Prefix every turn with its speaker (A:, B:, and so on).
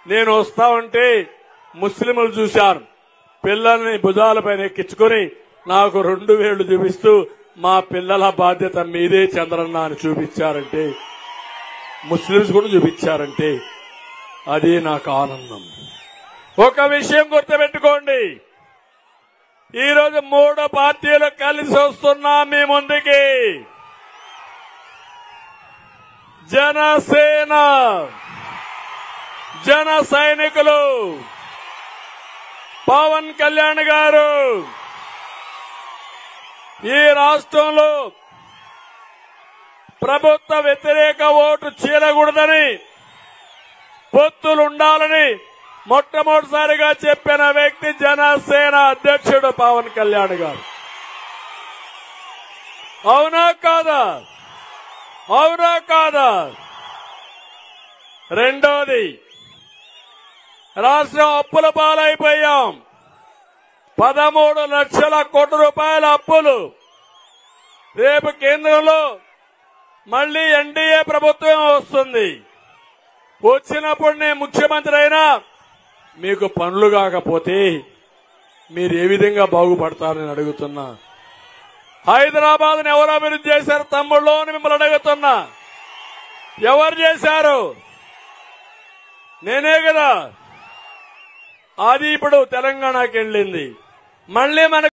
A: నేను వస్తా ఉంటే ముస్లింలు చూశారు, పిల్లల్ని భుజాలపైన ఎక్కించుకుని నాకు 2 వేళ్లు చూపిస్తూ మా పిల్లల బాధ్యత మీదే చంద్రన్న అని చూపించారంటే, ముస్లింస్ కూడా చూపించారంటే అది నాకు ఆనందం. ఒక విషయం గుర్తుపెట్టుకోండి, ఈరోజు 3 పార్టీలు కలిసి వస్తున్నాం మీ ముందుకి. జనసేన, జన సైనికులు, పవన్ కళ్యాణ్ గారు ఈ రాష్ట్రంలో ప్రభుత్వ వ్యతిరేక ఓటు చీలకూడదని, పొత్తులుండాలని మొట్టమొదటిసారిగా చెప్పిన వ్యక్తి జనసేన అధ్యక్షుడు పవన్ కళ్యాణ్ గారు. అవునా కాదా? అవునా కాదా? రెండోది, రాష్ట్రం అప్పుల పాలైపోయాం. 13 లక్షల కోట్ల రూపాయల అప్పులు. రేపు కేంద్రంలో మళ్లీ ఎన్డీఏ ప్రభుత్వం వస్తుంది. వచ్చినప్పుడు నేను ముఖ్యమంత్రి అయినా మీకు పనులు కాకపోతే మీరు ఏ విధంగా బాగుపడతారని అడుగుతున్నా. హైదరాబాద్ ని ఎవరు అభివృద్ధి చేశారు తమ్ముళ్ళు అని మిమ్మల్ని అడుగుతున్నా. ఎవరు చేశారు? నేనే కదా. అది ఇప్పుడు తెలంగాణకి వెళ్ళింది. మళ్లీ మన